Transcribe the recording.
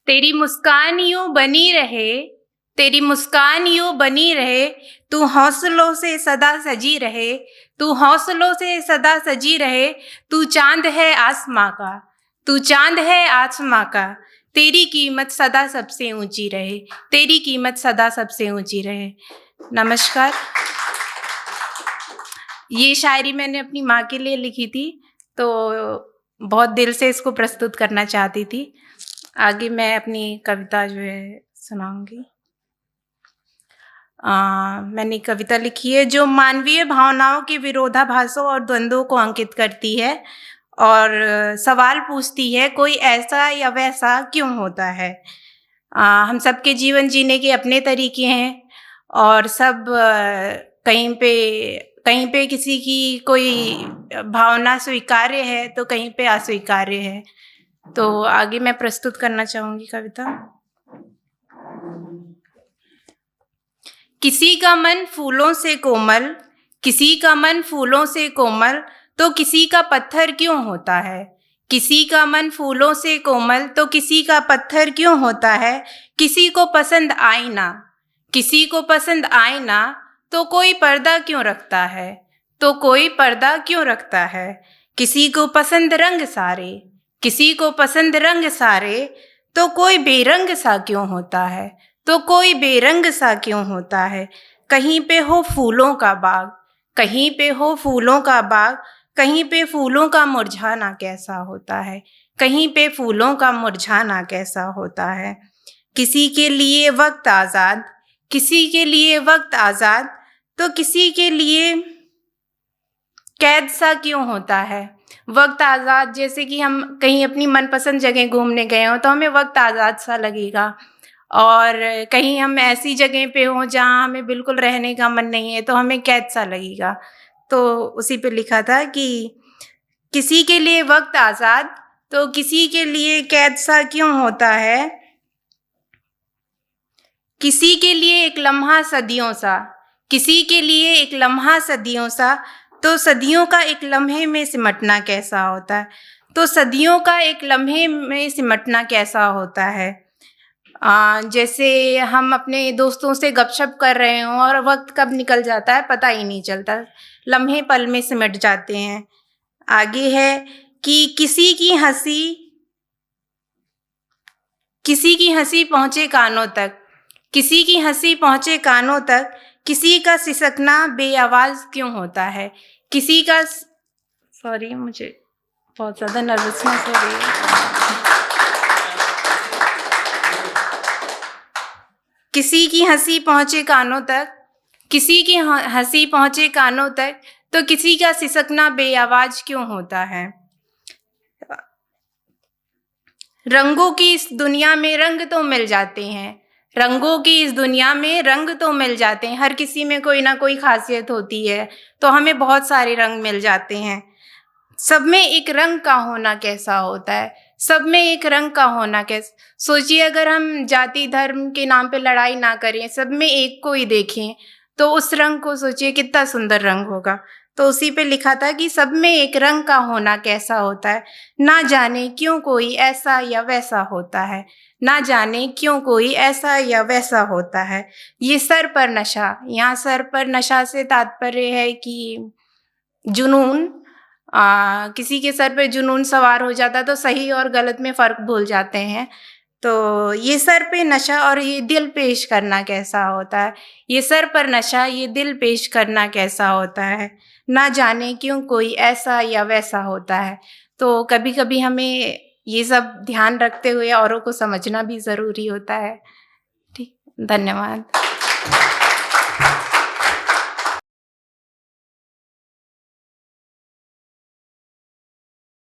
तेरी मुस्कान यूं बनी रहे, तेरी मुस्कान यूं बनी रहे, तू हौसलों से सदा सजी रहे, तू हौसलों से सदा सजी रहे, तू चांद है आसमां का, तू चांद है आसमां का, तेरी कीमत सदा सबसे ऊंची रहे, तेरी कीमत सदा सबसे ऊंची रहे। नमस्कार। ये शायरी मैंने अपनी माँ के लिए लिखी थी, तो बहुत दिल से इसको प्रस्तुत करना चाहती थी। आगे मैं अपनी कविता जो है सुनाऊंगी। मैंने कविता लिखी है जो मानवीय भावनाओं के विरोधाभासों और द्वंद्वों को अंकित करती है और सवाल पूछती है, कोई ऐसा या वैसा क्यों होता है। हम सबके जीवन जीने के अपने तरीके हैं और सब कहीं पे किसी की कोई भावना स्वीकार्य है तो कहीं पे अस्वीकार्य है। तो आगे मैं प्रस्तुत करना चाहूँगी कविता। किसी का मन फूलों से कोमल, किसी का मन फूलों से कोमल, तो किसी का पत्थर क्यों होता है। किसी का मन फूलों से कोमल तो किसी का पत्थर क्यों होता है। किसी को पसंद आईना, किसी को पसंद आईना, तो कोई पर्दा क्यों रखता है, तो कोई पर्दा क्यों रखता है। किसी को पसंद रंग सारे, किसी को पसंद रंग सारे, तो कोई बेरंग सा क्यों होता है, तो कोई बेरंग सा क्यों होता है। कहीं पे हो फूलों का बाग, कहीं पे हो फूलों का बाग, कहीं पे फूलों का मुरझाना कैसा होता है, कहीं पे फूलों का मुरझाना कैसा होता है। किसी के लिए वक्त आज़ाद, किसी के लिए वक्त आज़ाद, तो किसी के लिए कैद सा क्यों होता है। वक्त आज़ाद, जैसे कि हम कहीं अपनी मनपसंद जगह घूमने गए हों तो हमें वक्त आज़ाद सा लगेगा, और कहीं हम ऐसी जगह पे हों जहाँ हमें बिल्कुल रहने का मन नहीं है तो हमें कैद सा लगेगा। तो उसी पे लिखा था कि किसी के लिए वक्त आज़ाद तो किसी के लिए कैद सा क्यों होता है। किसी के लिए एक लम्हा सदियों सा, किसी के लिए एक लम्हा सदियों सा, तो सदियों का एक लम्हे में सिमटना कैसा होता है, तो सदियों का एक लम्हे में सिमटना कैसा होता है। जैसे हम अपने दोस्तों से गपशप कर रहे हों और वक्त कब निकल जाता है पता ही नहीं चलता, लम्हे पल में सिमट जाते हैं। आगे है कि किसी की हंसी पहुँचे कानों तक, किसी की हंसी पहुँचे कानों तक, किसी का सिसकना बेआवाज़ क्यों होता है। किसी का सॉरी, मुझे बहुत ज़्यादा नर्वसनेस हो रही है। किसी की हंसी पहुँचे कानों तक, किसी की हंसी पहुँचे कानों तक, तो किसी का सिसकना बेआवाज़ क्यों होता है। रंगों की इस दुनिया में रंग तो मिल जाते हैं, रंगों की इस दुनिया में रंग तो मिल जाते हैं। हर किसी में कोई ना कोई खासियत होती है तो हमें बहुत सारे रंग मिल जाते हैं। सब में एक रंग का होना कैसा होता है, सब में एक रंग का होना कैसा। सोचिए अगर हम जाति धर्म के नाम पे लड़ाई ना करें, सब में एक को ही देखें, तो उस रंग को सोचिए कितना सुंदर रंग होगा। तो उसी पे लिखा था कि सब में एक रंग का होना कैसा होता है। ना जाने क्यों कोई ऐसा या वैसा होता है, ना जाने क्यों कोई ऐसा या वैसा होता है। ये सर पर नशा, यहाँ सर पर नशा से तात्पर्य है कि जुनून। किसी के सर पे जुनून सवार हो जाता तो सही और गलत में फ़र्क भूल जाते हैं। तो ये सर पे नशा और ये दिल पेश करना कैसा होता है, ये सर पर नशा ये दिल पेश करना कैसा होता है। ना जाने क्यों कोई ऐसा या वैसा होता है। तो कभी कभी हमें ये सब ध्यान रखते हुए औरों को समझना भी ज़रूरी होता है। ठीक, धन्यवाद।